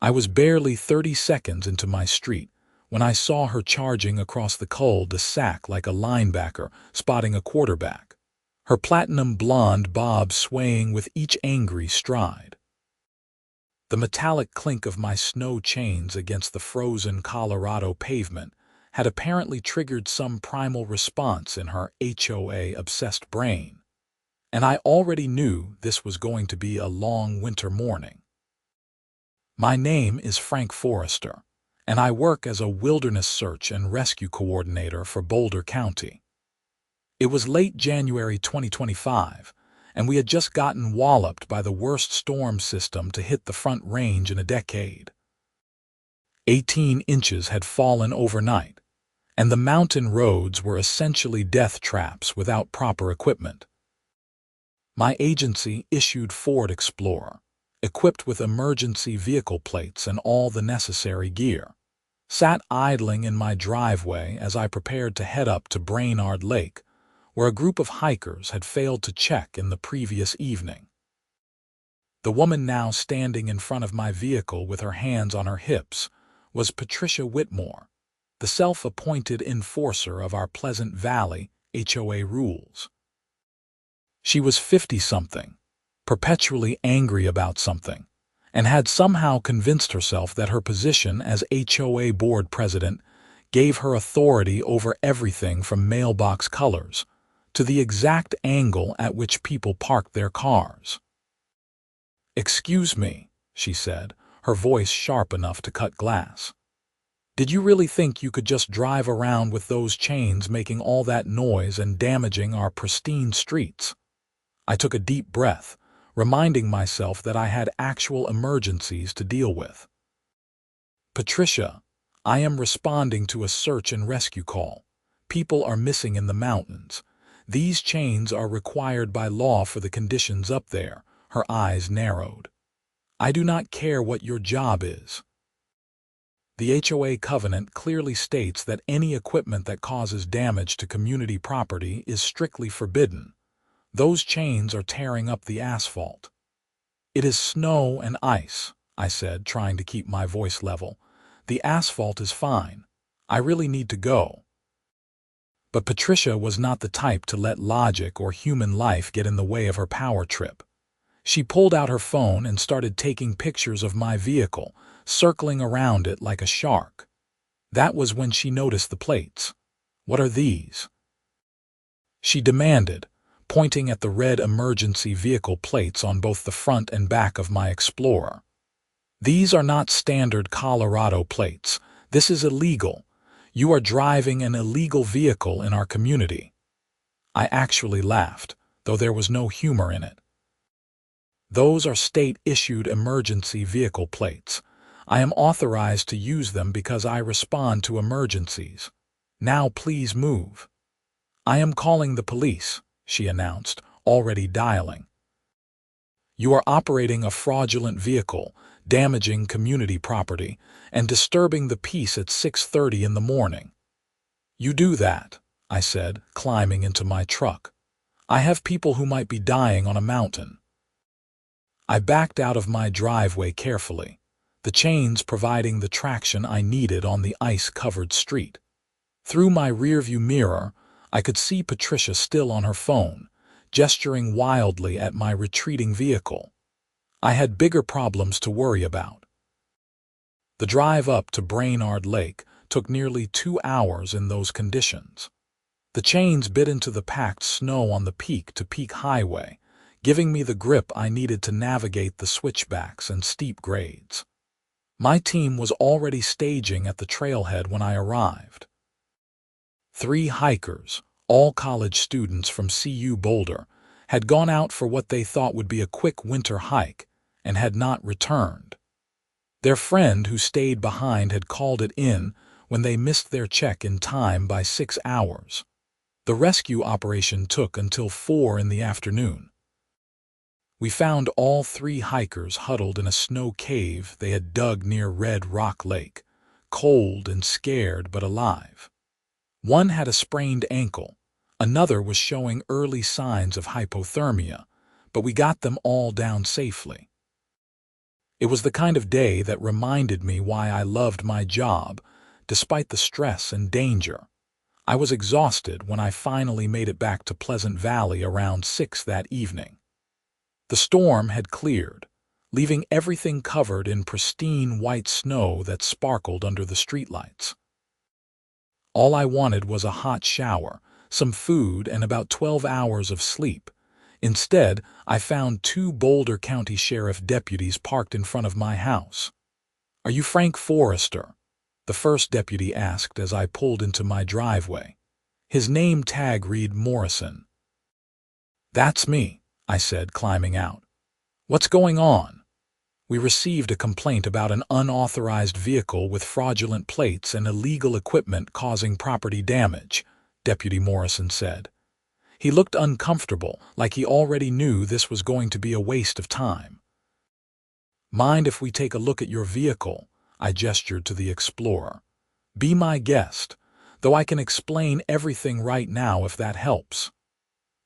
I was barely 30 seconds into my street when I saw her charging across the cul-de-sac like a linebacker spotting a quarterback, her platinum blonde bob swaying with each angry stride. The metallic clink of my snow chains against the frozen Colorado pavement had apparently triggered some primal response in her HOA-obsessed brain, and I already knew this was going to be a long winter morning. My name is Frank Forrester, and I work as a wilderness search and rescue coordinator for Boulder County. It was late January 2025, and we had just gotten walloped by the worst storm system to hit the Front Range in a decade. 18 inches had fallen overnight, and the mountain roads were essentially death traps without proper equipment. My agency issued Ford Explorer, equipped with emergency vehicle plates and all the necessary gear, sat idling in my driveway as I prepared to head up to Brainard Lake, where a group of hikers had failed to check in the previous evening. The woman now standing in front of my vehicle with her hands on her hips was Patricia Whitmore, the self-appointed enforcer of our Pleasant Valley HOA rules. She was 50-something, perpetually angry about something, and had somehow convinced herself that her position as HOA board president gave her authority over everything from mailbox colors to the exact angle at which people parked their cars. "Excuse me," she said, her voice sharp enough to cut glass. "Did you really think you could just drive around with those chains making all that noise and damaging our pristine streets?" I took a deep breath, reminding myself that I had actual emergencies to deal with. "Patricia, I am responding to a search and rescue call. People are missing in the mountains. These chains are required by law for the conditions up there." Her eyes narrowed. "I do not care what your job is. The HOA covenant clearly states that any equipment that causes damage to community property is strictly forbidden. Those chains are tearing up the asphalt." "It is snow and ice," I said, trying to keep my voice level. "The asphalt is fine. I really need to go." But Patricia was not the type to let logic or human life get in the way of her power trip. She pulled out her phone and started taking pictures of my vehicle, circling around it like a shark. That was when she noticed the plates. "What are these?" she demanded, pointing at the red emergency vehicle plates on both the front and back of my Explorer. "These are not standard Colorado plates. This is illegal. You are driving an illegal vehicle in our community." I actually laughed, though there was no humor in it. "Those are state-issued emergency vehicle plates. I am authorized to use them because I respond to emergencies. Now please move." "I am calling the police," she announced, already dialing. "You are operating a fraudulent vehicle, damaging community property, and disturbing the peace at 6:30 in the morning." "You do that," I said, climbing into my truck. "I have people who might be dying on a mountain." I backed out of my driveway carefully, the chains providing the traction I needed on the ice-covered street. Through my rearview mirror, I could see Patricia still on her phone, gesturing wildly at my retreating vehicle. I had bigger problems to worry about. The drive up to Brainard Lake took nearly 2 hours in those conditions. The chains bit into the packed snow on the peak-to-peak highway, giving me the grip I needed to navigate the switchbacks and steep grades. My team was already staging at the trailhead when I arrived. 3 hikers, all college students from CU Boulder, had gone out for what they thought would be a quick winter hike and had not returned. Their friend who stayed behind had called it in when they missed their check-in time by 6 hours. The rescue operation took until 4 in the afternoon. We found all 3 hikers huddled in a snow cave they had dug near Red Rock Lake, cold and scared but alive. One had a sprained ankle, another was showing early signs of hypothermia, but we got them all down safely. It was the kind of day that reminded me why I loved my job, despite the stress and danger. I was exhausted when I finally made it back to Pleasant Valley around 6 that evening. The storm had cleared, leaving everything covered in pristine white snow that sparkled under the streetlights. All I wanted was a hot shower, some food, and about 12 hours of sleep. Instead, I found 2 Boulder County Sheriff deputies parked in front of my house. "Are you Frank Forrester?" the first deputy asked as I pulled into my driveway. His name tag read Morrison. "That's me," I said, climbing out. "What's going on?" "We received a complaint about an unauthorized vehicle with fraudulent plates and illegal equipment causing property damage," Deputy Morrison said. He looked uncomfortable, like he already knew this was going to be a waste of time. "Mind if we take a look at your vehicle?" I gestured to the Explorer. "Be my guest, though I can explain everything right now if that helps."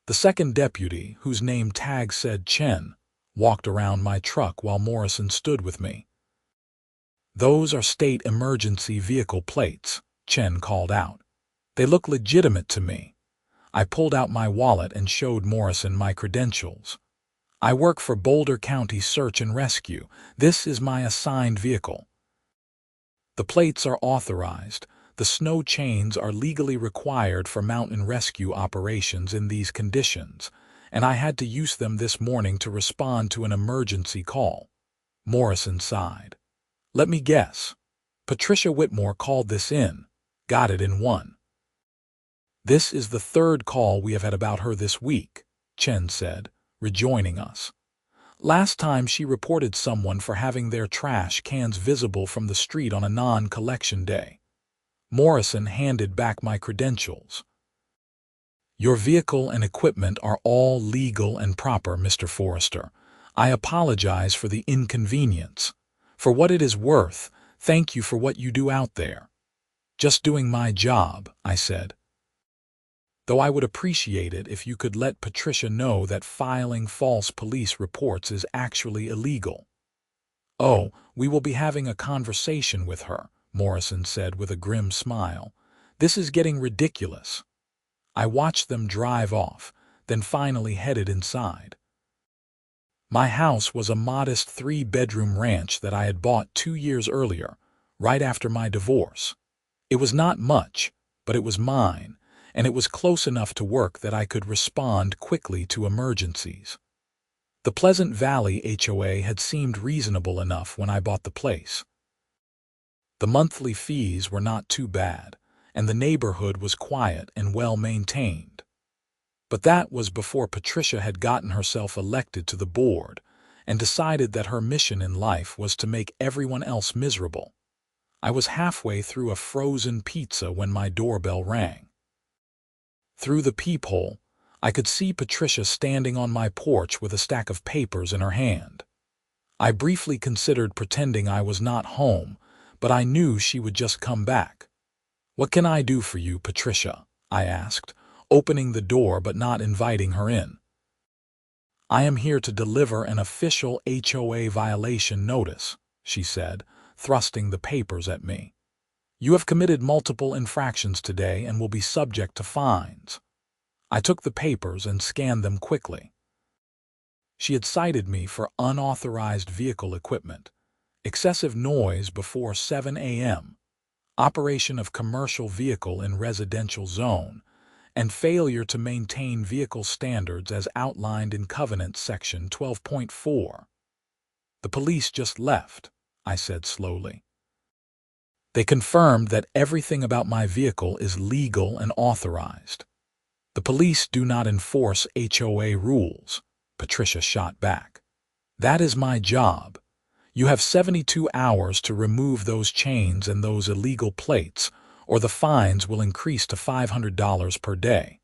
The second deputy, whose name tag said Chen, walked around my truck while Morrison stood with me. "Those are state emergency vehicle plates," Chen called out. "They look legitimate to me." I pulled out my wallet and showed Morrison my credentials. "I work for Boulder County Search and Rescue. This is my assigned vehicle." "The plates are authorized. The snow chains are legally required for mountain rescue operations in these conditions, and I had to use them this morning to respond to an emergency call." Morrison sighed. "Let me guess. Patricia Whitmore called this in. Got it in one." "This is the 3rd call we have had about her this week," Chen said, rejoining us. "Last time she reported someone for having their trash cans visible from the street on a non-collection day." Morrison handed back my credentials. "Your vehicle and equipment are all legal and proper, Mr. Forrester. I apologize for the inconvenience. For what it is worth, thank you for what you do out there." "Just doing my job," I said. "Though I would appreciate it if you could let Patricia know that filing false police reports is actually illegal." "Oh, we will be having a conversation with her," Morrison said with a grim smile. "This is getting ridiculous." I watched them drive off, then finally headed inside. My house was a modest 3-bedroom ranch that I had bought 2 years earlier, right after my divorce. It was not much, but it was mine, and it was close enough to work that I could respond quickly to emergencies. The Pleasant Valley HOA had seemed reasonable enough when I bought the place. The monthly fees were not too bad, and the neighborhood was quiet and well maintained. But that was before Patricia had gotten herself elected to the board and decided that her mission in life was to make everyone else miserable. I was halfway through a frozen pizza when my doorbell rang. Through the peephole, I could see Patricia standing on my porch with a stack of papers in her hand. I briefly considered pretending I was not home, but I knew she would just come back. "What can I do for you, Patricia?" I asked, opening the door but not inviting her in. "I am here to deliver an official HOA violation notice," she said, thrusting the papers at me. "You have committed multiple infractions today and will be subject to fines." I took the papers and scanned them quickly. She had cited me for unauthorized vehicle equipment, excessive noise before 7 a.m., operation of commercial vehicle in residential zone, and failure to maintain vehicle standards as outlined in Covenant Section 12.4. "The police just left," I said slowly. "They confirmed that everything about my vehicle is legal and authorized." "The police do not enforce HOA rules," Patricia shot back. "That is my job. You have 72 hours to remove those chains and those illegal plates, or the fines will increase to $500 per day."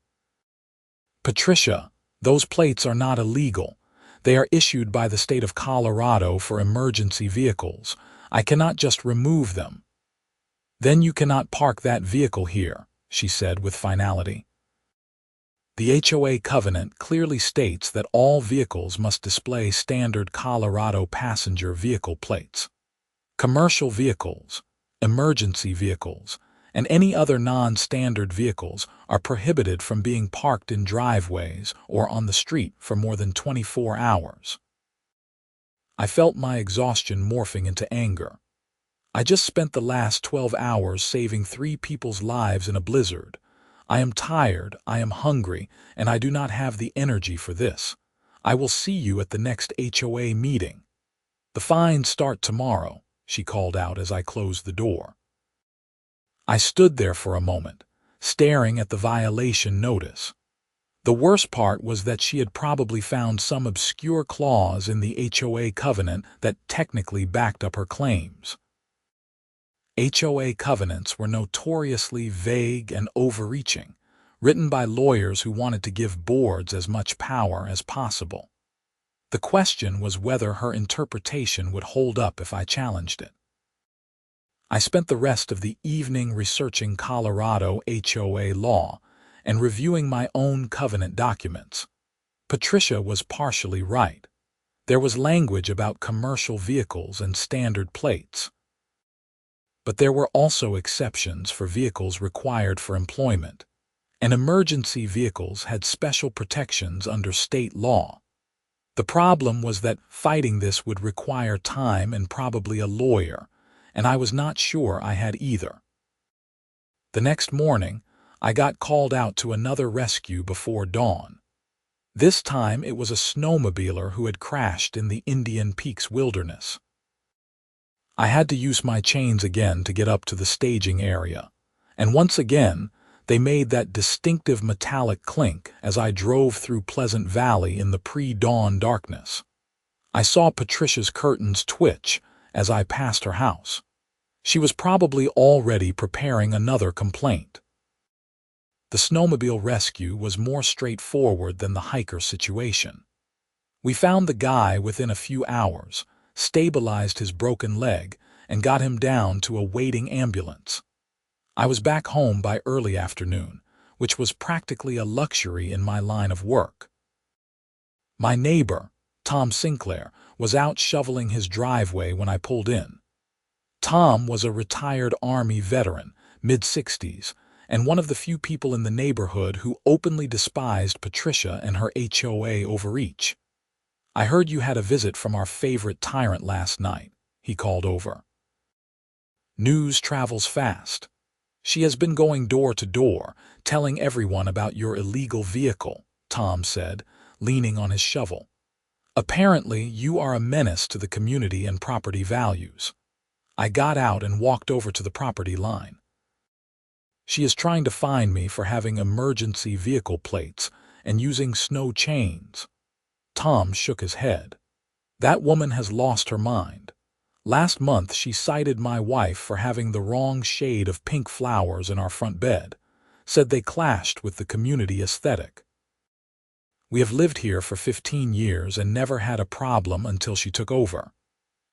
"Patricia, those plates are not illegal. They are issued by the state of Colorado for emergency vehicles. I cannot just remove them." "Then you cannot park that vehicle here," she said with finality. The HOA covenant clearly states that all vehicles must display standard Colorado passenger vehicle plates. Commercial vehicles, emergency vehicles, and any other non-standard vehicles are prohibited from being parked in driveways or on the street for more than 24 hours. I felt my exhaustion morphing into anger. I just spent the last 12 hours saving 3 people's lives in a blizzard. I am tired, I am hungry, and I do not have the energy for this. I will see you at the next HOA meeting. The fines start tomorrow, she called out as I closed the door. I stood there for a moment, staring at the violation notice. The worst part was that she had probably found some obscure clause in the HOA covenant that technically backed up her claims. HOA covenants were notoriously vague and overreaching, written by lawyers who wanted to give boards as much power as possible. The question was whether her interpretation would hold up if I challenged it. I spent the rest of the evening researching Colorado HOA law and reviewing my own covenant documents. Patricia was partially right. There was language about commercial vehicles and standard plates. But there were also exceptions for vehicles required for employment, and emergency vehicles had special protections under state law. The problem was that fighting this would require time and probably a lawyer, and I was not sure I had either. The next morning, I got called out to another rescue before dawn. This time it was a snowmobiler who had crashed in the Indian Peaks wilderness. I had to use my chains again to get up to the staging area, and once again, they made that distinctive metallic clink as I drove through Pleasant Valley in the pre-dawn darkness. I saw Patricia's curtains twitch as I passed her house. She was probably already preparing another complaint. The snowmobile rescue was more straightforward than the hiker situation. We found the guy within a few hours, stabilized his broken leg, and got him down to a waiting ambulance. I was back home by early afternoon, which was practically a luxury in my line of work. My neighbor, Tom Sinclair, was out shoveling his driveway when I pulled in. Tom was a retired Army veteran, mid-60s, and one of the few people in the neighborhood who openly despised Patricia and her HOA overreach. "I heard you had a visit from our favorite tyrant last night," he called over. "News travels fast. She has been going door to door, telling everyone about your illegal vehicle," Tom said, leaning on his shovel. "Apparently, you are a menace to the community and property values." I got out and walked over to the property line. "She is trying to fine me for having emergency vehicle plates and using snow chains." Tom shook his head. "That woman has lost her mind. Last month she cited my wife for having the wrong shade of pink flowers in our front bed, said they clashed with the community aesthetic. We have lived here for 15 years and never had a problem until she took over.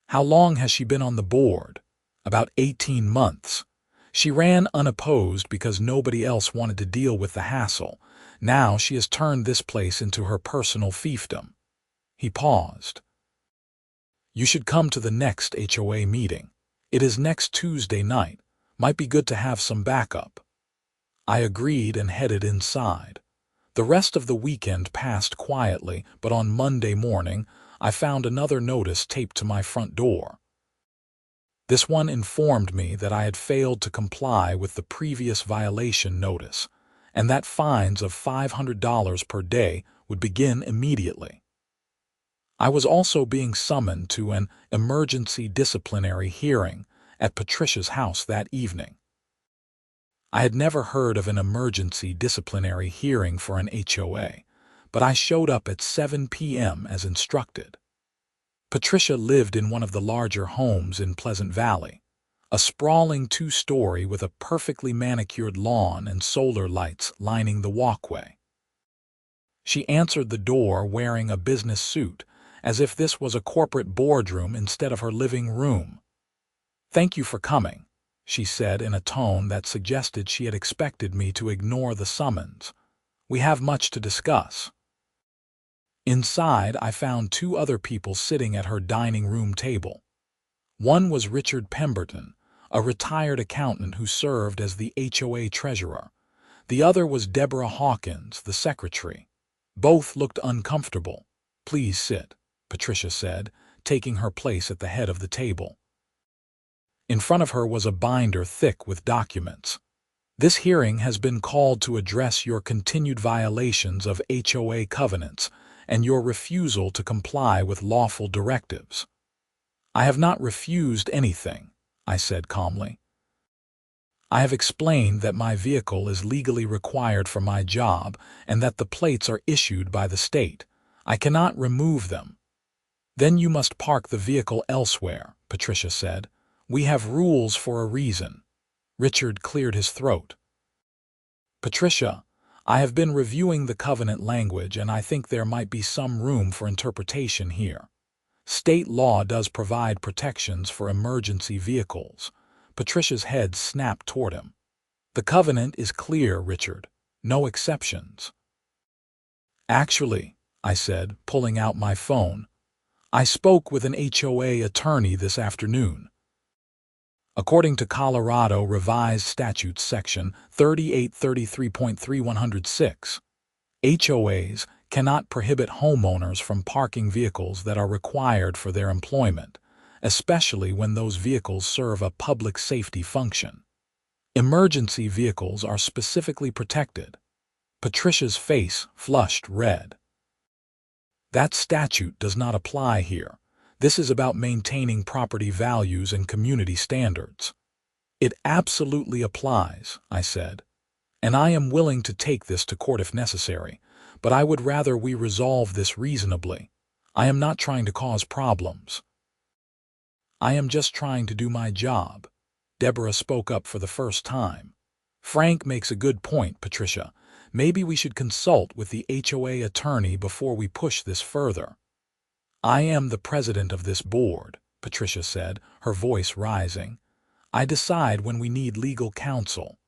How long has she been on the board? About 18 months. She ran unopposed because nobody else wanted to deal with the hassle. Now she has turned this place into her personal fiefdom." He paused. "You should come to the next HOA meeting. It is next Tuesday night. Might be good to have some backup." I agreed and headed inside. The rest of the weekend passed quietly, but on Monday morning, I found another notice taped to my front door. This one informed me that I had failed to comply with the previous violation notice, and that fines of $500 per day would begin immediately. I was also being summoned to an emergency disciplinary hearing at Patricia's house that evening. I had never heard of an emergency disciplinary hearing for an HOA, but I showed up at 7 p.m. as instructed. Patricia lived in one of the larger homes in Pleasant Valley, a sprawling 2-story with a perfectly manicured lawn and solar lights lining the walkway. She answered the door wearing a business suit, as if this was a corporate boardroom instead of her living room. "Thank you for coming," she said in a tone that suggested she had expected me to ignore the summons. We have much to discuss." Inside, I found two other people sitting at her dining room table. One was Richard Pemberton, a retired accountant who served as the HOA treasurer. The other was Deborah Hawkins, the secretary. Both looked uncomfortable. "Please sit," Patricia said, taking her place at the head of the table. In front of her was a binder thick with documents. "This hearing has been called to address your continued violations of HOA covenants and your refusal to comply with lawful directives." "I have not refused anything," I said calmly. "I have explained that my vehicle is legally required for my job and that the plates are issued by the state. I cannot remove them." "Then you must park the vehicle elsewhere," Patricia said. "We have rules for a reason." Richard cleared his throat. "Patricia, I have been reviewing the covenant language and I think there might be some room for interpretation here. State law does provide protections for emergency vehicles." Patricia's head snapped toward him. "The covenant is clear, Richard. No exceptions." "Actually," I said, pulling out my phone, "I spoke with an HOA attorney this afternoon. According to Colorado Revised Statutes Section 3833.3106, HOAs cannot prohibit homeowners from parking vehicles that are required for their employment, especially when those vehicles serve a public safety function. Emergency vehicles are specifically protected." Patricia's face flushed red. "That statute does not apply here. This is about maintaining property values and community standards." "It absolutely applies," I said, "and I am willing to take this to court if necessary, but I would rather we resolve this reasonably. I am not trying to cause problems. I am just trying to do my job." Deborah spoke up for the first time. "Frank makes a good point, Patricia. Maybe we should consult with the HOA attorney before we push this further." "I am the president of this board," Patricia said, her voice rising. "I decide when we need legal counsel.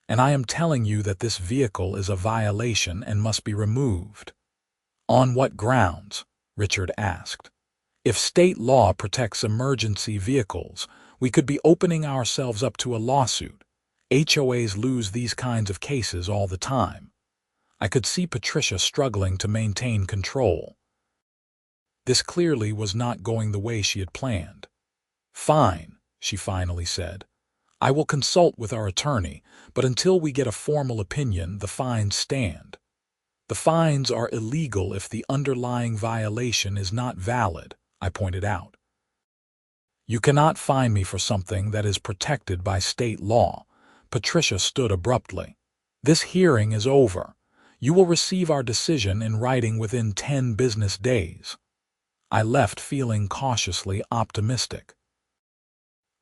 And I am telling you that this vehicle is a violation and must be removed." "On what grounds?" Richard asked. "If state law protects emergency vehicles, we could be opening ourselves up to a lawsuit. HOAs lose these kinds of cases all the time." I could see Patricia struggling to maintain control. This clearly was not going the way she had planned. "Fine," she finally said. "I will consult with our attorney, but until we get a formal opinion, the fines stand." "The fines are illegal if the underlying violation is not valid," I pointed out. "You cannot fine me for something that is protected by state law." Patricia stood abruptly. "This hearing is over. You will receive our decision in writing within 10 business days." I left feeling cautiously optimistic.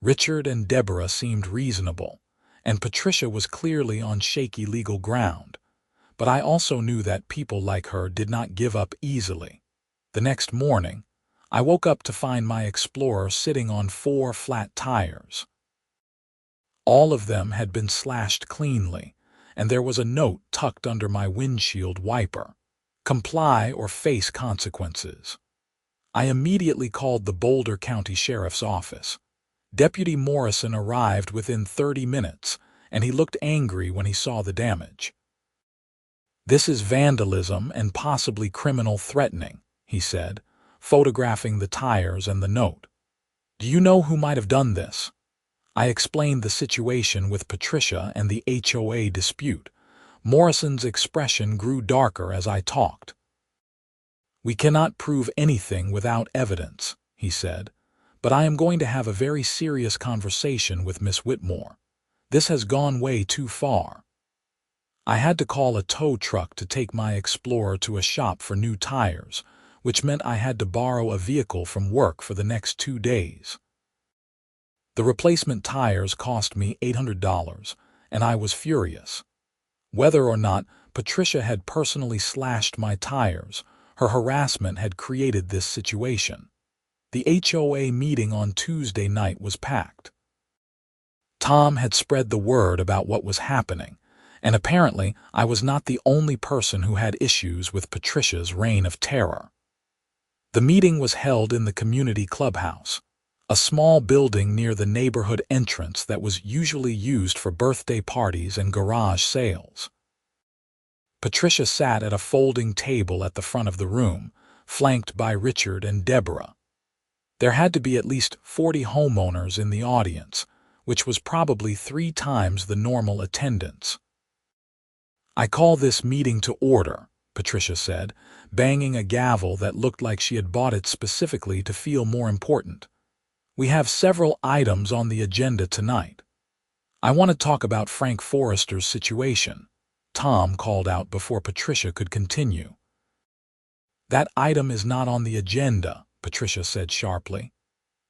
Richard and Deborah seemed reasonable, and Patricia was clearly on shaky legal ground. But I also knew that people like her did not give up easily. The next morning, I woke up to find my Explorer sitting on 4 flat tires. All of them had been slashed cleanly, and there was a note tucked under my windshield wiper: "Comply or face consequences." I immediately called the Boulder County Sheriff's Office. Deputy Morrison arrived within 30 minutes, and he looked angry when he saw the damage. "This is vandalism and possibly criminal threatening," he said, photographing the tires and the note. "Do you know who might have done this?" I explained the situation with Patricia and the HOA dispute. Morrison's expression grew darker as I talked. "We cannot prove anything without evidence," he said, "but I am going to have a very serious conversation with Miss Whitmore. This has gone way too far." I had to call a tow truck to take my Explorer to a shop for new tires, which meant I had to borrow a vehicle from work for the next 2 days. The replacement tires cost me $800, and I was furious. Whether or not Patricia had personally slashed my tires, her harassment had created this situation. The HOA meeting on Tuesday night was packed. Tom had spread the word about what was happening, And apparently, I was not the only person who had issues with Patricia's reign of terror. The meeting was held in the community clubhouse, a small building near the neighborhood entrance that was usually used for birthday parties and garage sales. Patricia sat at a folding table at the front of the room, flanked by Richard and Deborah. There had to be at least 40 homeowners in the audience, which was probably 3 times the normal attendance. "I call this meeting to order," Patricia said, banging a gavel that looked like she had bought it specifically to feel more important. "We have several items on the agenda tonight. I want to talk about Frank Forrester's situation," Tom called out before Patricia could continue. "That item is not on the agenda," Patricia said sharply.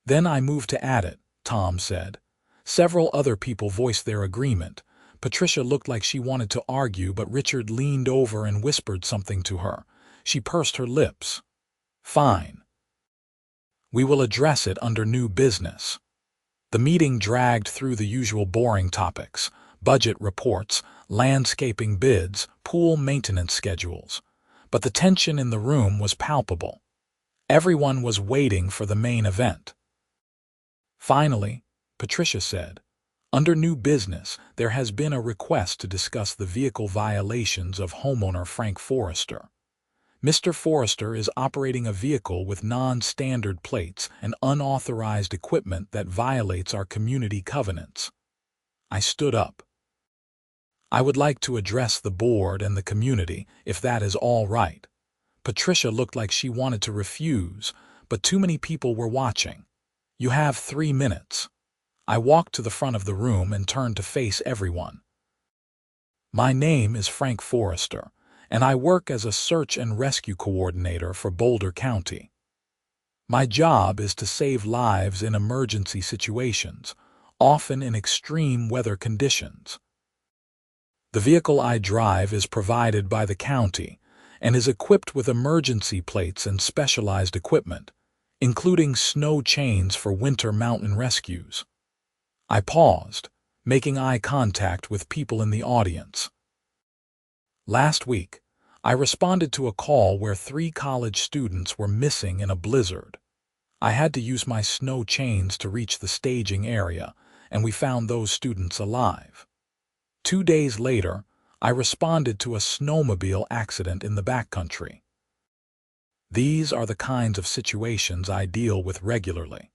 "Then I move to add it," Tom said. Several other people voiced their agreement. Patricia looked like she wanted to argue, but Richard leaned over and whispered something to her. She pursed her lips. "Fine. We will address it under new business." The meeting dragged through the usual boring topics: budget reports, landscaping bids, pool maintenance schedules. But the tension in the room was palpable. Everyone was waiting for the main event. Finally, Patricia said, "Under new business, there has been a request to discuss the vehicle violations of homeowner Frank Forrester. Mr. Forrester is operating a vehicle with non-standard plates and unauthorized equipment that violates our community covenants." I stood up. "I would like to address the board and the community, if that is all right." Patricia looked like she wanted to refuse, but too many people were watching. "You have 3 minutes." I walked to the front of the room and turned to face everyone. "My name is Frank Forrester, and I work as a search and rescue coordinator for Boulder County. My job is to save lives in emergency situations, often in extreme weather conditions. The vehicle I drive is provided by the county and is equipped with emergency plates and specialized equipment, including snow chains for winter mountain rescues." I paused, making eye contact with people in the audience. "Last week, I responded to a call where 3 college students were missing in a blizzard. I had to use my snow chains to reach the staging area, and we found those students alive. 2 days later, I responded to a snowmobile accident in the backcountry. These are the kinds of situations I deal with regularly.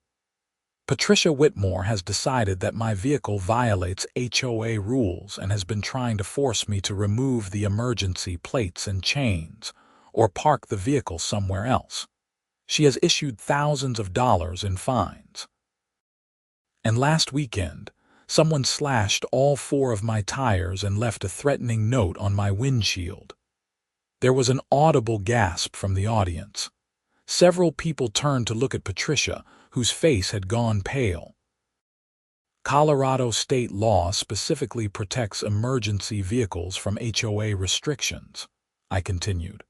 Patricia Whitmore has decided that my vehicle violates HOA rules and has been trying to force me to remove the emergency plates and chains or park the vehicle somewhere else. She has issued thousands of dollars in fines. And last weekend, someone slashed all 4 of my tires and left a threatening note on my windshield." There was an audible gasp from the audience. Several people turned to look at Patricia, whose face had gone pale. "Colorado state law specifically protects emergency vehicles from HOA restrictions," I continued.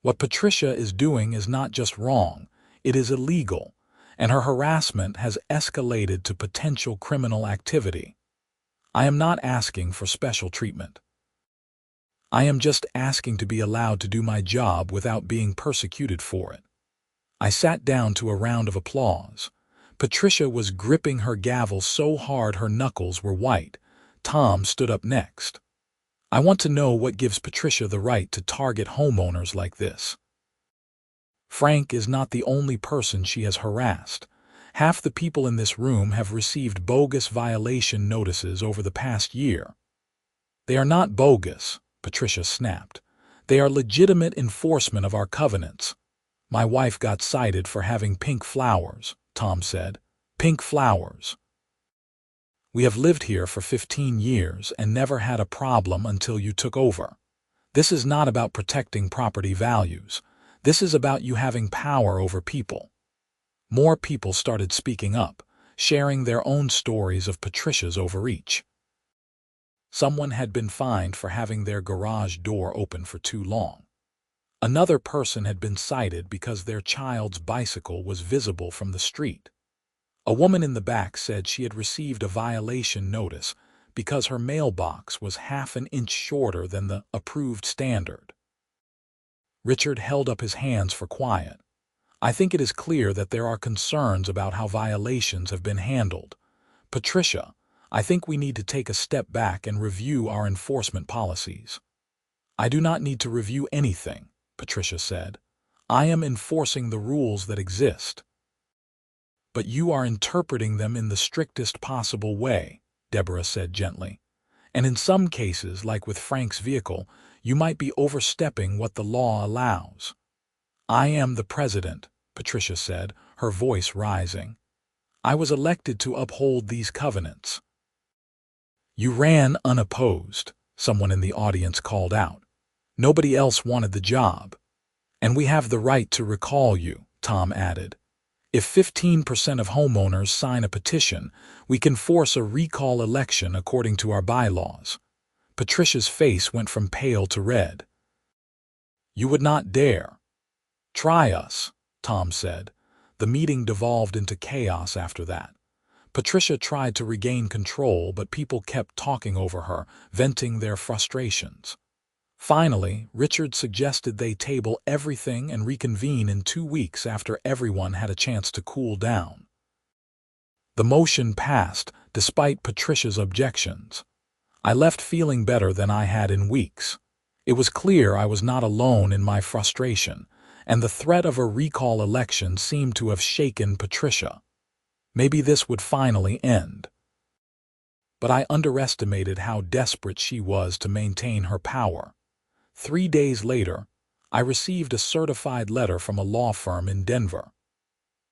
"What Patricia is doing is not just wrong, it is illegal, and her harassment has escalated to potential criminal activity. I am not asking for special treatment. I am just asking to be allowed to do my job without being persecuted for it." I sat down to a round of applause. Patricia was gripping her gavel so hard her knuckles were white. Tom stood up next. "I want to know what gives Patricia the right to target homeowners like this. Frank is not the only person she has harassed. Half the people in this room have received bogus violation notices over the past year." "They are not bogus," Patricia snapped. "They are legitimate enforcement of our covenants." "My wife got cited for having pink flowers," Tom said. "Pink flowers. We have lived here for 15 years and never had a problem until you took over. This is not about protecting property values. This is about you having power over people." More people started speaking up, sharing their own stories of Patricia's overreach. Someone had been fined for having their garage door open for too long. Another person had been cited because their child's bicycle was visible from the street. A woman in the back said she had received a violation notice because her mailbox was half an inch shorter than the approved standard. Richard held up his hands for quiet. I think it is clear that there are concerns about how violations have been handled. Patricia, I think we need to take a step back and review our enforcement policies. I do not need to review anything, Patricia said. I am enforcing the rules that exist. But you are interpreting them in the strictest possible way, Deborah said gently. And in some cases, like with Frank's vehicle, you might be overstepping what the law allows. I am the president, Patricia said, her voice rising. I was elected to uphold these covenants. You ran unopposed, someone in the audience called out. Nobody else wanted the job. And we have the right to recall you, Tom added. If 15% of homeowners sign a petition, we can force a recall election according to our bylaws. Patricia's face went from pale to red. You would not dare. Try us, Tom said. The meeting devolved into chaos after that. Patricia tried to regain control, but people kept talking over her, venting their frustrations. Finally, Richard suggested they table everything and reconvene in 2 weeks after everyone had a chance to cool down. The motion passed, despite Patricia's objections. I left feeling better than I had in weeks. It was clear I was not alone in my frustration, and the threat of a recall election seemed to have shaken Patricia. Maybe this would finally end. But I underestimated how desperate she was to maintain her power. 3 days later, I received a certified letter from a law firm in Denver.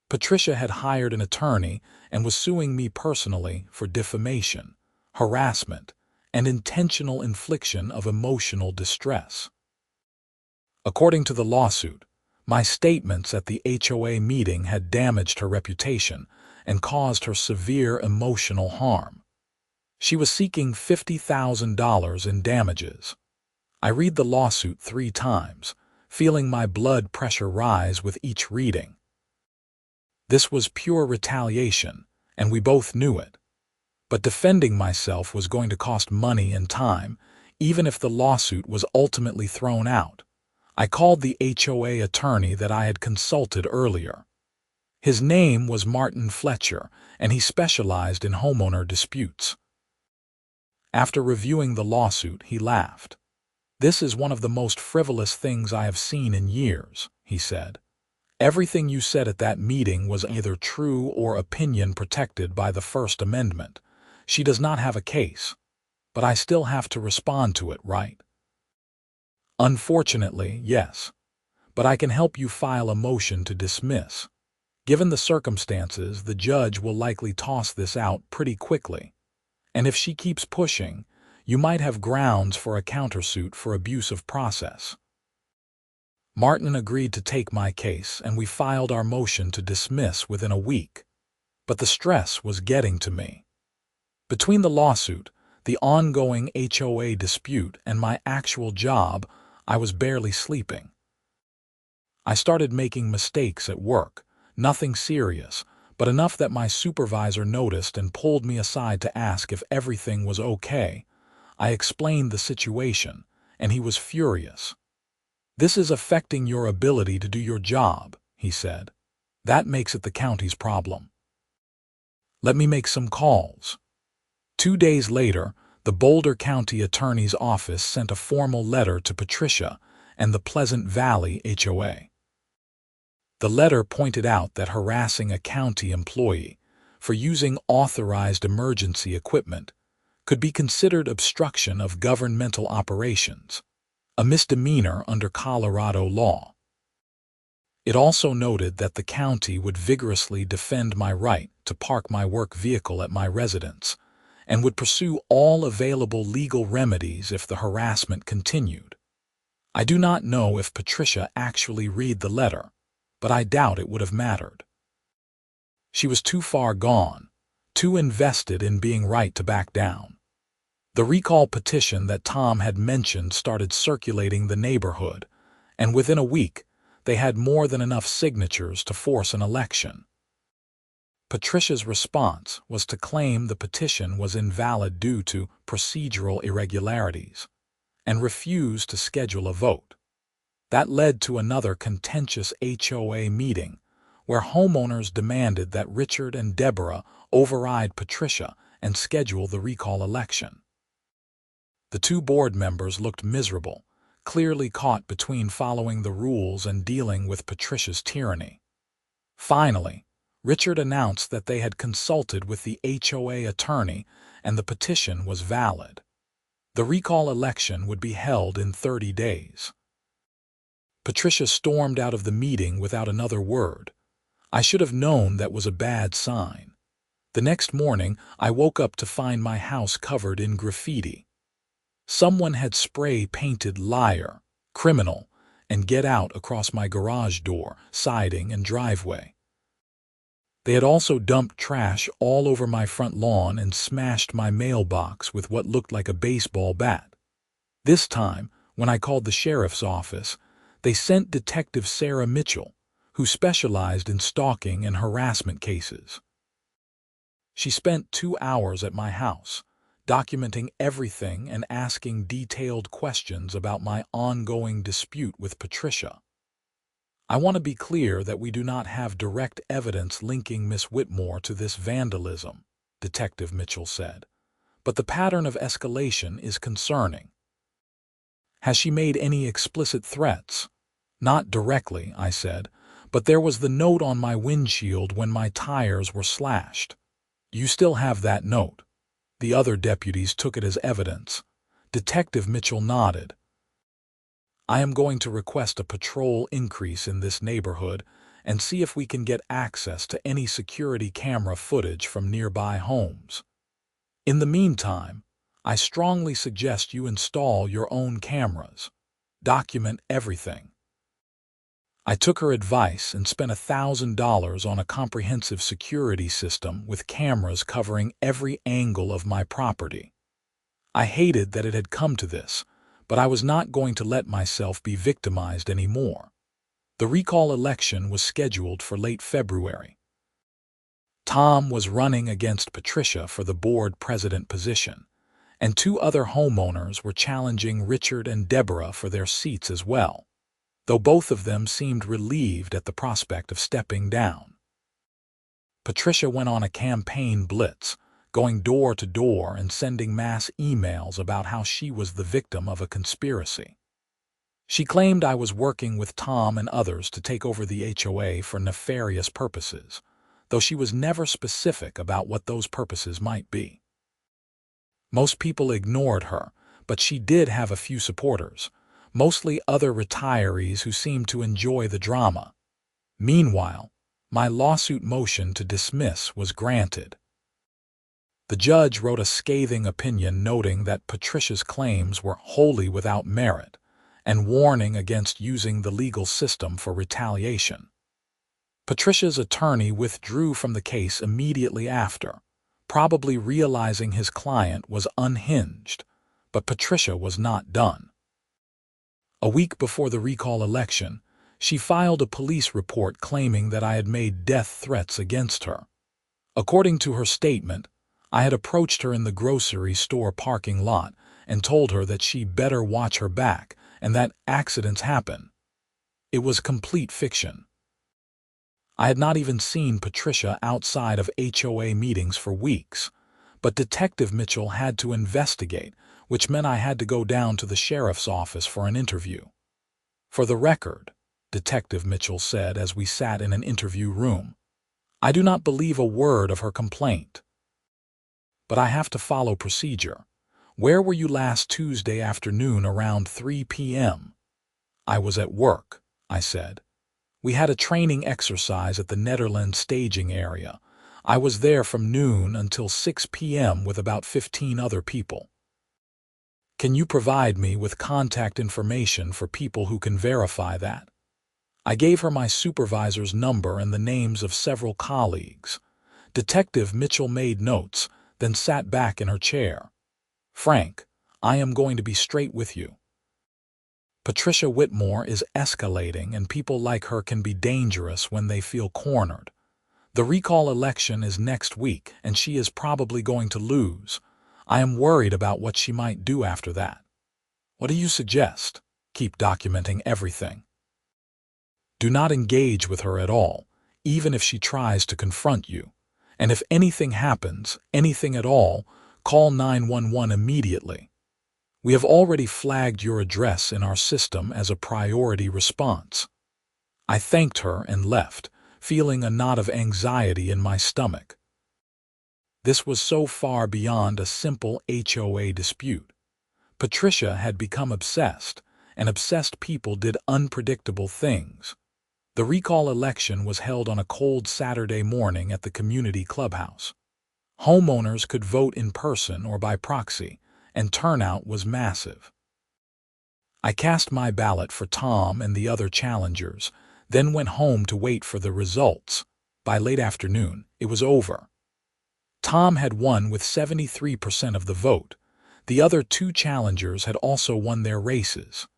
Patricia had hired an attorney and was suing me personally for defamation, harassment, and intentional infliction of emotional distress. According to the lawsuit, my statements at the HOA meeting had damaged her reputation and caused her severe emotional harm. She was seeking $50,000 in damages. I read the lawsuit 3 times, feeling my blood pressure rise with each reading. This was pure retaliation, and we both knew it. But defending myself was going to cost money and time, even if the lawsuit was ultimately thrown out. I called the HOA attorney that I had consulted earlier. His name was Martin Fletcher, and he specialized in homeowner disputes. After reviewing the lawsuit, he laughed. This is one of the most frivolous things I have seen in years, he said. Everything you said at that meeting was either true or opinion protected by the First Amendment. She does not have a case, but I still have to respond to it, right? Unfortunately, yes, but I can help you file a motion to dismiss. Given the circumstances, the judge will likely toss this out pretty quickly. And if she keeps pushing, you might have grounds for a countersuit for abuse of process. Martin agreed to take my case, and we filed our motion to dismiss within a week. But the stress was getting to me. Between the lawsuit, the ongoing HOA dispute, and my actual job, I was barely sleeping. I started making mistakes at work, nothing serious, but enough that my supervisor noticed and pulled me aside to ask if everything was okay. I explained the situation, and he was furious. This is affecting your ability to do your job, he said. That makes it the county's problem. Let me make some calls. 2 days later, the Boulder County Attorney's Office sent a formal letter to Patricia and the Pleasant Valley HOA. The letter pointed out that harassing a county employee for using authorized emergency equipment could be considered obstruction of governmental operations, a misdemeanor under Colorado law. It also noted that the county would vigorously defend my right to park my work vehicle at my residence and would pursue all available legal remedies if the harassment continued. I do not know if Patricia actually read the letter, but I doubt it would have mattered. She was too far gone, too invested in being right to back down. The recall petition that Tom had mentioned started circulating the neighborhood, and within a week, they had more than enough signatures to force an election. Patricia's response was to claim the petition was invalid due to procedural irregularities and refused to schedule a vote. That led to another contentious HOA meeting where homeowners demanded that Richard and Deborah override Patricia and schedule the recall election. The two board members looked miserable, clearly caught between following the rules and dealing with Patricia's tyranny. Finally, Richard announced that they had consulted with the HOA attorney and the petition was valid. The recall election would be held in 30 days. Patricia stormed out of the meeting without another word. I should have known that was a bad sign. The next morning, I woke up to find my house covered in graffiti. Someone had spray-painted "liar," "criminal," and "get out" across my garage door, siding, and driveway. They had also dumped trash all over my front lawn and smashed my mailbox with what looked like a baseball bat. This time, when I called the sheriff's office, they sent Detective Sarah Mitchell, who specialized in stalking and harassment cases. She spent 2 hours at my house, documenting everything and asking detailed questions about my ongoing dispute with Patricia. I want to be clear that we do not have direct evidence linking Miss Whitmore to this vandalism, Detective Mitchell said, but the pattern of escalation is concerning. Has she made any explicit threats? Not directly, I said, but there was the note on my windshield when my tires were slashed. You still have that note? The other deputies took it as evidence. Detective Mitchell nodded. I am going to request a patrol increase in this neighborhood and see if we can get access to any security camera footage from nearby homes. In the meantime, I strongly suggest you install your own cameras. Document everything. I took her advice and spent $1,000 on a comprehensive security system with cameras covering every angle of my property. I hated that it had come to this, but I was not going to let myself be victimized anymore. The recall election was scheduled for late February. Tom was running against Patricia for the board president position, and 2 other homeowners were challenging Richard and Deborah for their seats as well, though both of them seemed relieved at the prospect of stepping down. Patricia went on a campaign blitz, going door to door and sending mass emails about how she was the victim of a conspiracy. She claimed I was working with Tom and others to take over the HOA for nefarious purposes, though she was never specific about what those purposes might be. Most people ignored her, but she did have a few supporters, mostly other retirees who seemed to enjoy the drama. Meanwhile, my lawsuit motion to dismiss was granted. The judge wrote a scathing opinion noting that Patricia's claims were wholly without merit and warning against using the legal system for retaliation. Patricia's attorney withdrew from the case immediately after, probably realizing his client was unhinged, but Patricia was not done. A week before the recall election, she filed a police report claiming that I had made death threats against her. According to her statement, I had approached her in the grocery store parking lot and told her that she better watch her back and that accidents happen. It was complete fiction. I had not even seen Patricia outside of HOA meetings for weeks, but Detective Mitchell had to investigate, which meant I had to go down to the sheriff's office for an interview. For the record, Detective Mitchell said as we sat in an interview room, I do not believe a word of her complaint. But I have to follow procedure. Where were you last Tuesday afternoon around 3 p.m.? I was at work, I said. We had a training exercise at the Netherlands staging area. I was there from noon until 6 p.m. with about 15 other people. Can you provide me with contact information for people who can verify that? I gave her my supervisor's number and the names of several colleagues. Detective Mitchell made notes, then sat back in her chair. Frank, I am going to be straight with you. Patricia Whitmore is escalating, and people like her can be dangerous when they feel cornered. The recall election is next week, and she is probably going to lose. I am worried about what she might do after that. What do you suggest? Keep documenting everything. Do not engage with her at all, even if she tries to confront you. And if anything happens, anything at all, call 911 immediately. We have already flagged your address in our system as a priority response. I thanked her and left, feeling a knot of anxiety in my stomach. This was so far beyond a simple HOA dispute. Patricia had become obsessed, and obsessed people did unpredictable things. The recall election was held on a cold Saturday morning at the community clubhouse. Homeowners could vote in person or by proxy, and turnout was massive. I cast my ballot for Tom and the other challengers, then went home to wait for the results. By late afternoon, it was over. Tom had won with 73% of the vote. The other two challengers had also won their races.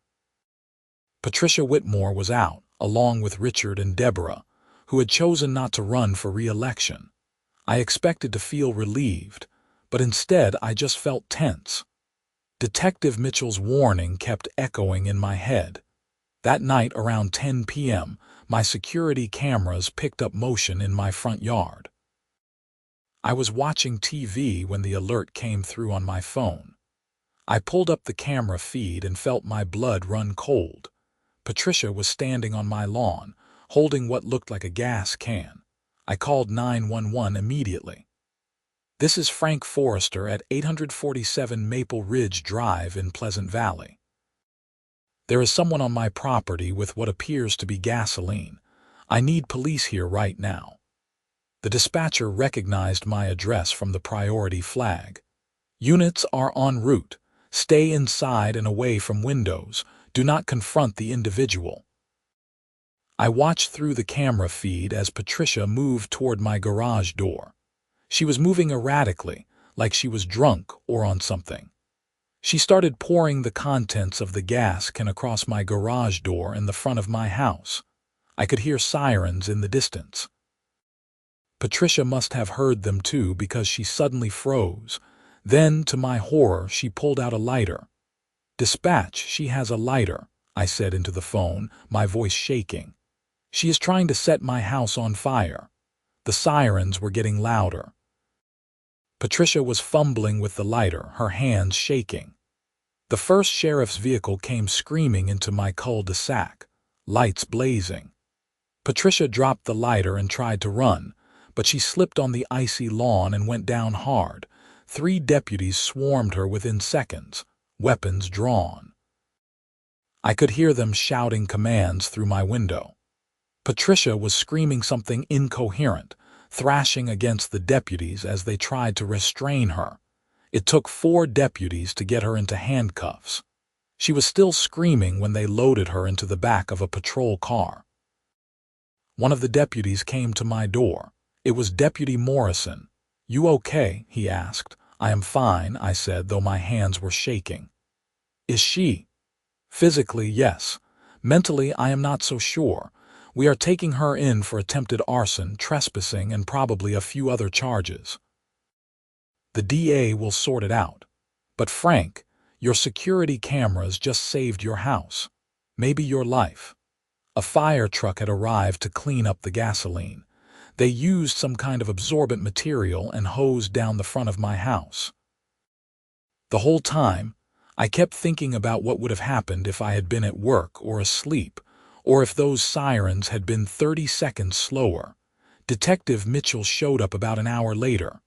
Patricia Whitmore was out, along with Richard and Deborah, who had chosen not to run for re-election. I expected to feel relieved, but instead I just felt tense. Detective Mitchell's warning kept echoing in my head. That night around 10 p.m., my security cameras picked up motion in my front yard. I was watching TV when the alert came through on my phone. I pulled up the camera feed and felt my blood run cold. Patricia was standing on my lawn, holding what looked like a gas can. I called 911 immediately. This is Frank Forrester at 847 Maple Ridge Drive in Pleasant Valley. There is someone on my property with what appears to be gasoline. I need police here right now. The dispatcher recognized my address from the priority flag. Units are en route. Stay inside and away from windows. Do not confront the individual. I watched through the camera feed as Patricia moved toward my garage door. She was moving erratically, like she was drunk or on something. She started pouring the contents of the gas can across my garage door in the front of my house. I could hear sirens in the distance. Patricia must have heard them too because she suddenly froze. Then, to my horror, she pulled out a lighter. "Dispatch, she has a lighter," I said into the phone, my voice shaking. "She is trying to set my house on fire." The sirens were getting louder. Patricia was fumbling with the lighter, her hands shaking. The first sheriff's vehicle came screaming into my cul-de-sac, lights blazing. Patricia dropped the lighter and tried to run, but she slipped on the icy lawn and went down hard. 3 deputies swarmed her within seconds, weapons drawn. I could hear them shouting commands through my window. Patricia was screaming something incoherent, thrashing against the deputies as they tried to restrain her. It took 4 deputies to get her into handcuffs. She was still screaming when they loaded her into the back of a patrol car. One of the deputies came to my door. It was Deputy Morrison. "You okay?" he asked. "I am fine," I said, though my hands were shaking. "Is she?" "Physically, yes. Mentally, I am not so sure. We are taking her in for attempted arson, trespassing, and probably a few other charges. The DA will sort it out. But Frank, your security cameras just saved your house. Maybe your life." A fire truck had arrived to clean up the gasoline. They used some kind of absorbent material and hosed down the front of my house. The whole time, I kept thinking about what would have happened if I had been at work or asleep, or if those sirens had been 30 seconds slower. Detective Mitchell showed up about an hour later.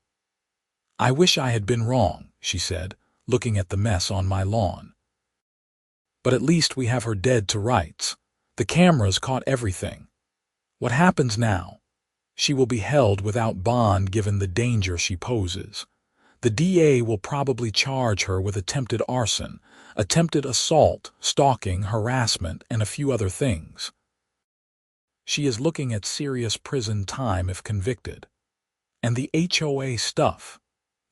"I wish I had been wrong," she said, looking at the mess on my lawn. "But at least we have her dead to rights. The cameras caught everything. What happens now? She will be held without bond given the danger she poses. The DA will probably charge her with attempted arson, attempted assault, stalking, harassment, and a few other things. She is looking at serious prison time if convicted. And the HOA stuff,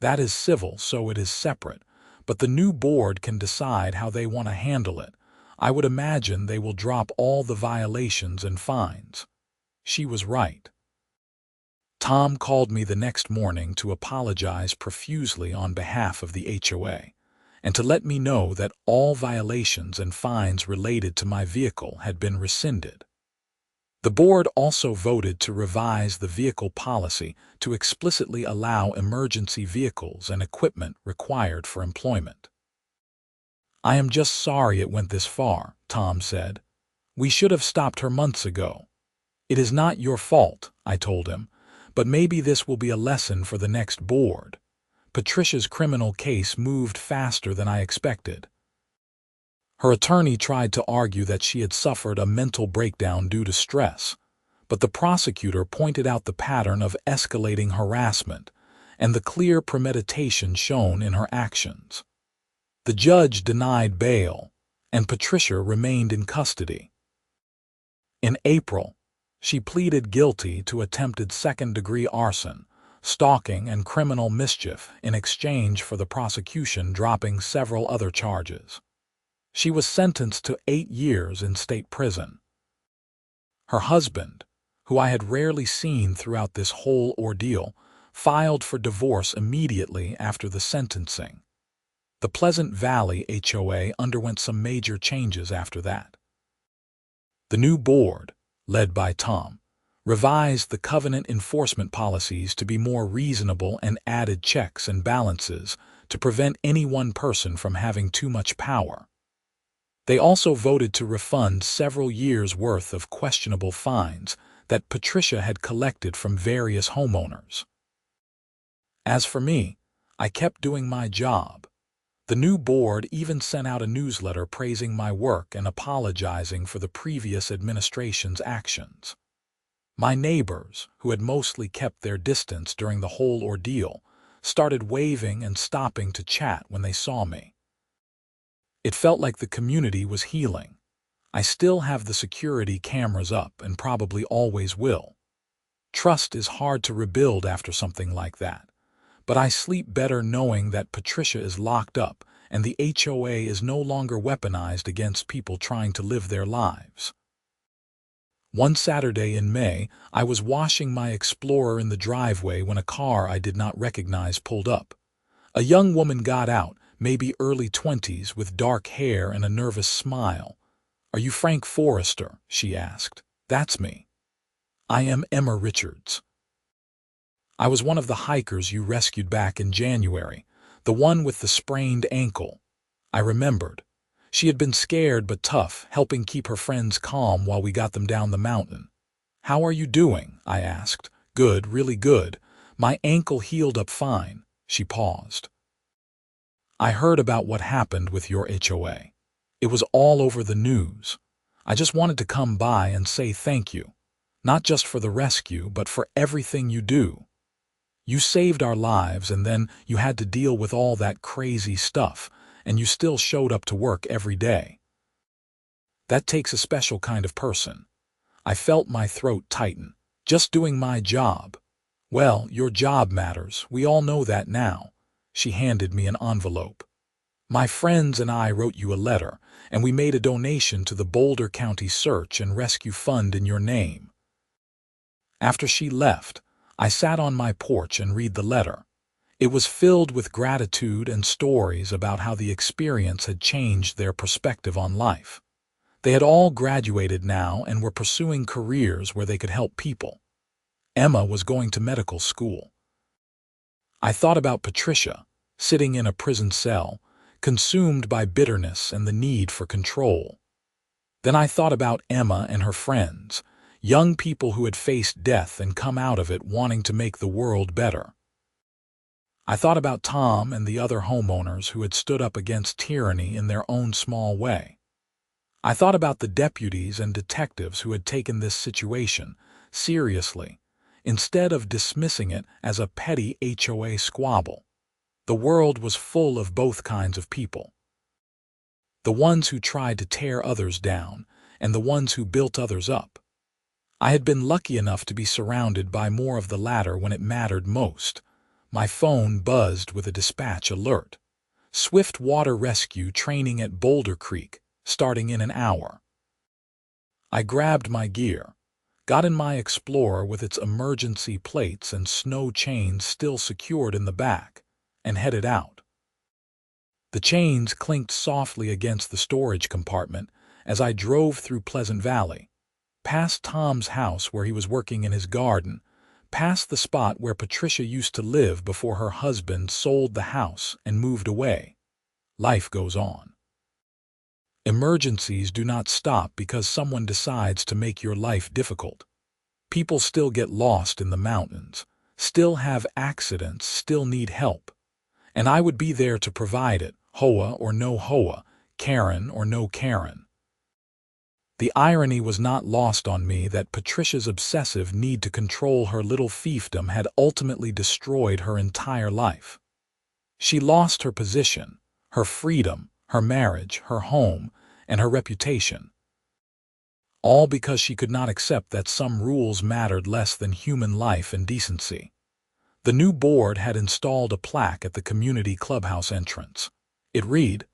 that is civil, so it is separate, but the new board can decide how they want to handle it. I would imagine they will drop all the violations and fines." She was right. Tom called me the next morning to apologize profusely on behalf of the HOA and to let me know that all violations and fines related to my vehicle had been rescinded. The board also voted to revise the vehicle policy to explicitly allow emergency vehicles and equipment required for employment. "I am just sorry it went this far," Tom said. "We should have stopped her months ago." "It is not your fault," I told him, "but maybe this will be a lesson for the next board." Patricia's criminal case moved faster than I expected. Her attorney tried to argue that she had suffered a mental breakdown due to stress, but the prosecutor pointed out the pattern of escalating harassment and the clear premeditation shown in her actions. The judge denied bail, and Patricia remained in custody. In April, she pleaded guilty to attempted second-degree arson, stalking, and criminal mischief in exchange for the prosecution dropping several other charges. She was sentenced to 8 years in state prison. Her husband, who I had rarely seen throughout this whole ordeal, filed for divorce immediately after the sentencing. The Pleasant Valley HOA underwent some major changes after that. The new board, led by Tom, revised the covenant enforcement policies to be more reasonable and added checks and balances to prevent any one person from having too much power. They also voted to refund several years' worth of questionable fines that Patricia had collected from various homeowners. As for me, I kept doing my job. The new board even sent out a newsletter praising my work and apologizing for the previous administration's actions. My neighbors, who had mostly kept their distance during the whole ordeal, started waving and stopping to chat when they saw me. It felt like the community was healing. I still have the security cameras up and probably always will. Trust is hard to rebuild after something like that, but I sleep better knowing that Patricia is locked up and the HOA is no longer weaponized against people trying to live their lives. One Saturday in May, I was washing my Explorer in the driveway when a car I did not recognize pulled up. A young woman got out, maybe early 20s, with dark hair and a nervous smile. "Are you Frank Forrester?" she asked. "That's me. I am Emma Richards. I was one of the hikers you rescued back in January, the one with the sprained ankle." I remembered. She had been scared but tough, helping keep her friends calm while we got them down the mountain. "How are you doing?" I asked. "Good, really good. My ankle healed up fine." She paused. "I heard about what happened with your HOA. It was all over the news. I just wanted to come by and say thank you, not just for the rescue, but for everything you do. You saved our lives, and then you had to deal with all that crazy stuff, and you still showed up to work every day. That takes a special kind of person." I felt my throat tighten. "Just doing my job." "Well, your job matters. We all know that now." She handed me an envelope. "My friends and I wrote you a letter, and we made a donation to the Boulder County Search and Rescue Fund in your name." After she left, I sat on my porch and read the letter. It was filled with gratitude and stories about how the experience had changed their perspective on life. They had all graduated now and were pursuing careers where they could help people. Emma was going to medical school. I thought about Patricia, sitting in a prison cell, consumed by bitterness and the need for control. Then I thought about Emma and her friends, young people who had faced death and come out of it wanting to make the world better. I thought about Tom and the other homeowners who had stood up against tyranny in their own small way. I thought about the deputies and detectives who had taken this situation seriously, instead of dismissing it as a petty HOA squabble. The world was full of both kinds of people. The ones who tried to tear others down, and the ones who built others up. I had been lucky enough to be surrounded by more of the latter when it mattered most. My phone buzzed with a dispatch alert. Swift water rescue training at Boulder Creek, starting in an hour. I grabbed my gear, got in my Explorer with its emergency plates and snow chains still secured in the back, and headed out. The chains clinked softly against the storage compartment as I drove through Pleasant Valley, past Tom's house where he was working in his garden, past the spot where Patricia used to live before her husband sold the house and moved away. Life goes on. Emergencies do not stop because someone decides to make your life difficult. People still get lost in the mountains, still have accidents, still need help. And I would be there to provide it, HOA or no HOA, Karen or no Karen. The irony was not lost on me that Patricia's obsessive need to control her little fiefdom had ultimately destroyed her entire life. She lost her position, her freedom, her marriage, her home, and her reputation. All because she could not accept that some rules mattered less than human life and decency. The new board had installed a plaque at the community clubhouse entrance. It read,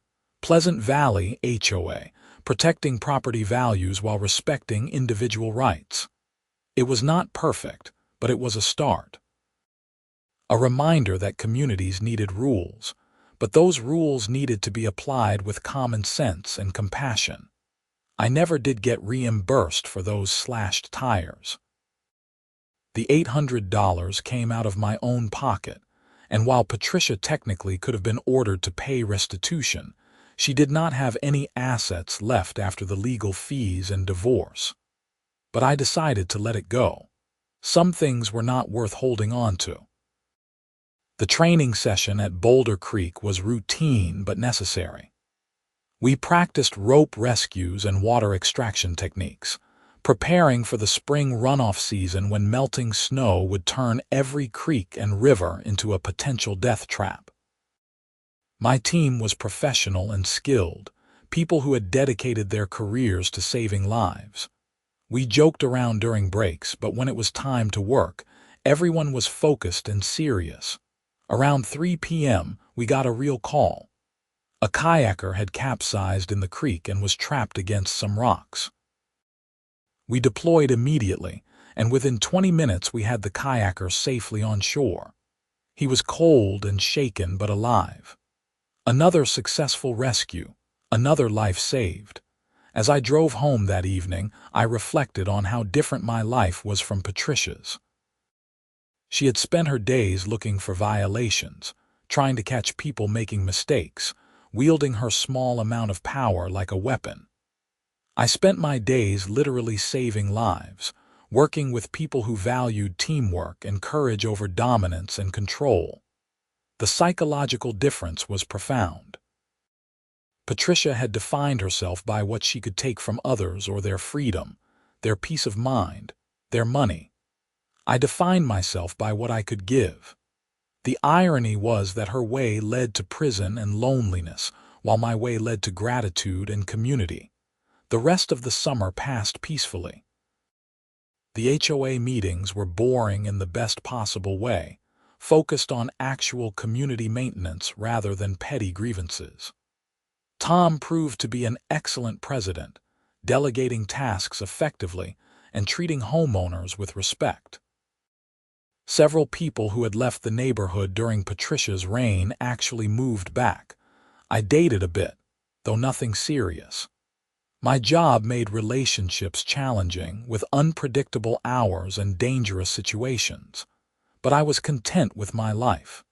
"Pleasant Valley HOA, protecting property values while respecting individual rights." It was not perfect, but it was a start. A reminder that communities needed rules, but those rules needed to be applied with common sense and compassion. I never did get reimbursed for those slashed tires. The $800 came out of my own pocket, and while Patricia technically could have been ordered to pay restitution, she did not have any assets left after the legal fees and divorce. But I decided to let it go. Some things were not worth holding on to. The training session at Boulder Creek was routine but necessary. We practiced rope rescues and water extraction techniques, preparing for the spring runoff season when melting snow would turn every creek and river into a potential death trap. My team was professional and skilled, people who had dedicated their careers to saving lives. We joked around during breaks, but when it was time to work, everyone was focused and serious. Around 3 p.m., we got a real call. A kayaker had capsized in the creek and was trapped against some rocks. We deployed immediately, and within 20 minutes we had the kayaker safely on shore. He was cold and shaken but alive. Another successful rescue, another life saved. As I drove home that evening, I reflected on how different my life was from Patricia's. She had spent her days looking for violations, trying to catch people making mistakes, wielding her small amount of power like a weapon. I spent my days literally saving lives, working with people who valued teamwork and courage over dominance and control. The psychological difference was profound. Patricia had defined herself by what she could take from others or their freedom, their peace of mind, their money. I defined myself by what I could give. The irony was that her way led to prison and loneliness, while my way led to gratitude and community. The rest of the summer passed peacefully. The HOA meetings were boring in the best possible way, focused on actual community maintenance rather than petty grievances. Tom proved to be an excellent president, delegating tasks effectively and treating homeowners with respect. Several people who had left the neighborhood during Patricia's reign actually moved back. I dated a bit, though nothing serious. My job made relationships challenging, with unpredictable hours and dangerous situations, but I was content with my life.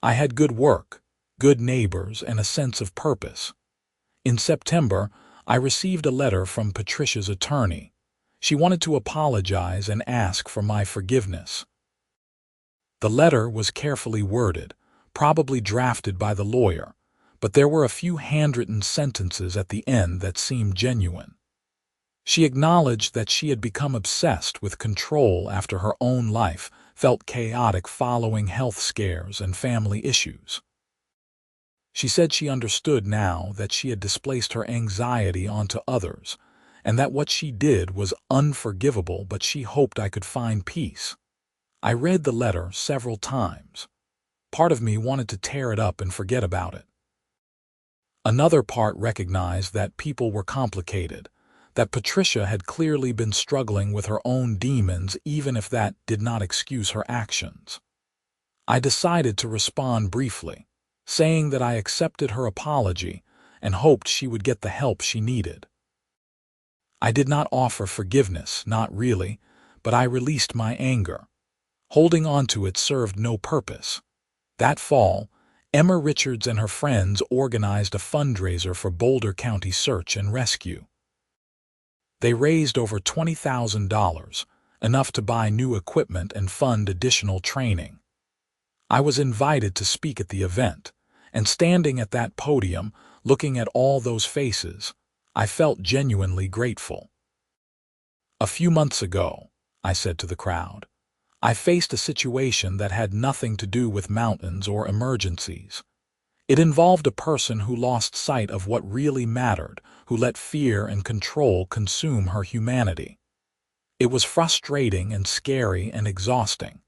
I had good work, good neighbors, and a sense of purpose. In September, I received a letter from Patricia's attorney. She wanted to apologize and ask for my forgiveness. The letter was carefully worded, probably drafted by the lawyer, but there were a few handwritten sentences at the end that seemed genuine. She acknowledged that she had become obsessed with control after her own life felt chaotic following health scares and family issues. She said she understood now that she had displaced her anxiety onto others, and that what she did was unforgivable, but she hoped I could find peace. I read the letter several times. Part of me wanted to tear it up and forget about it. Another part recognized that people were complicated, that Patricia had clearly been struggling with her own demons, even if that did not excuse her actions. I decided to respond briefly, saying that I accepted her apology and hoped she would get the help she needed. I did not offer forgiveness, not really, but I released my anger. Holding on to it served no purpose. That fall, Emma Richards and her friends organized a fundraiser for Boulder County Search and Rescue. They raised over $20,000, enough to buy new equipment and fund additional training. I was invited to speak at the event, and standing at that podium, looking at all those faces, I felt genuinely grateful. "A few months ago," I said to the crowd, "I faced a situation that had nothing to do with mountains or emergencies. It involved a person who lost sight of what really mattered, who let fear and control consume her humanity. It was frustrating and scary and exhausting.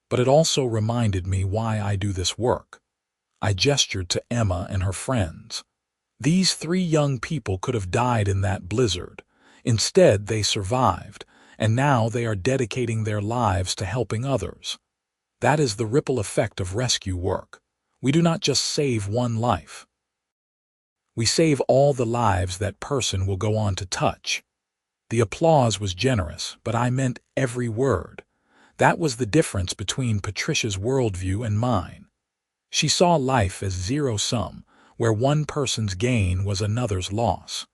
But it also reminded me why I do this work." I gestured to Emma and her friends. These 3 young people could have died in that blizzard. Instead, they survived, and now they are dedicating their lives to helping others. That is the ripple effect of rescue work. We do not just save one life. We save all the lives that person will go on to touch. The applause was generous, but I meant every word. That was the difference between Patricia's worldview and mine. She saw life as zero-sum, where one person's gain was another's loss.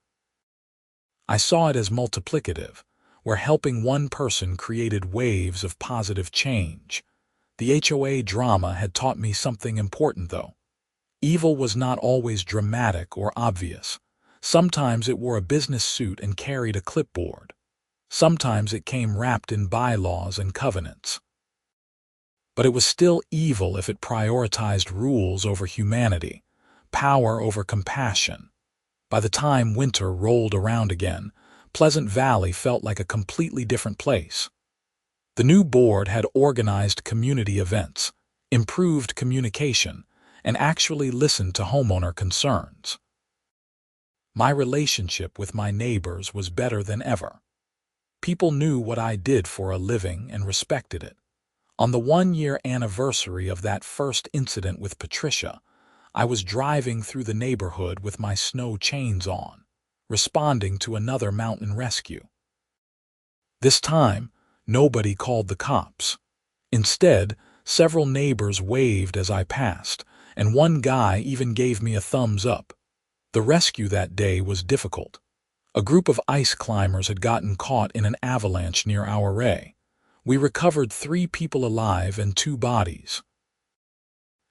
I saw it as multiplicative, where helping one person created waves of positive change. The HOA drama had taught me something important, though. Evil was not always dramatic or obvious. Sometimes it wore a business suit and carried a clipboard. Sometimes it came wrapped in bylaws and covenants. But it was still evil if it prioritized rules over humanity, power over compassion. By the time winter rolled around again, Pleasant Valley felt like a completely different place. The new board had organized community events, improved communication, and actually listened to homeowner concerns. My relationship with my neighbors was better than ever. People knew what I did for a living and respected it. On the 1-year anniversary of that first incident with Patricia, I was driving through the neighborhood with my snow chains on, responding to another mountain rescue. This time, nobody called the cops. Instead, several neighbors waved as I passed, and one guy even gave me a thumbs up. The rescue that day was difficult. A group of ice climbers had gotten caught in an avalanche near our HOA. We recovered 3 people alive and 2 bodies.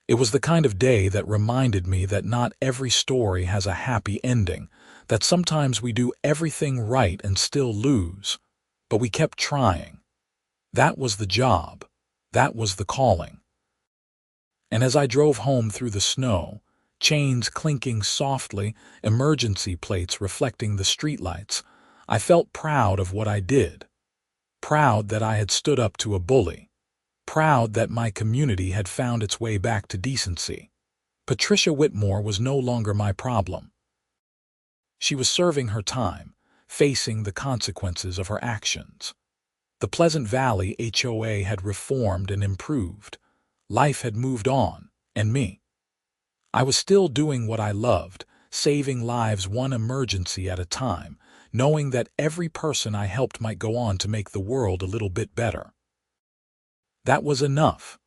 It was the kind of day that reminded me that not every story has a happy ending, that sometimes we do everything right and still lose, but we kept trying. That was the job. That was the calling. And as I drove home through the snow, chains clinking softly, emergency plates reflecting the streetlights, I felt proud of what I did. Proud that I had stood up to a bully. Proud that my community had found its way back to decency. Patricia Whitmore was no longer my problem. She was serving her time, facing the consequences of her actions. The Pleasant Valley HOA had reformed and improved. Life had moved on, and me. I was still doing what I loved, saving lives one emergency at a time, knowing that every person I helped might go on to make the world a little bit better. That was enough.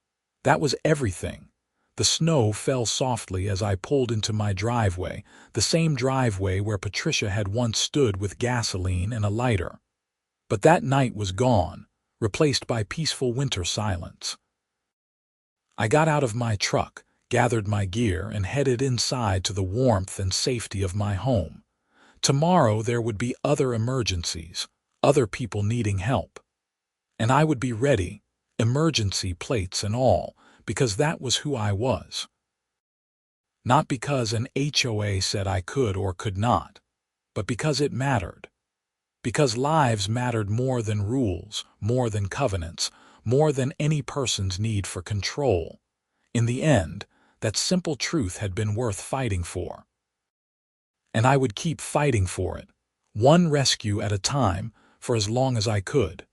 That was everything. The snow fell softly as I pulled into my driveway, the same driveway where Patricia had once stood with gasoline and a lighter. But that night was gone, replaced by peaceful winter silence. I got out of my truck, gathered my gear, and headed inside to the warmth and safety of my home. Tomorrow there would be other emergencies, other people needing help. And I would be ready, emergency plates and all, because that was who I was. Not because an HOA said I could or could not, but because it mattered. Because lives mattered more than rules, more than covenants, more than any person's need for control. In the end, that simple truth had been worth fighting for. And I would keep fighting for it, one rescue at a time for as long as I could.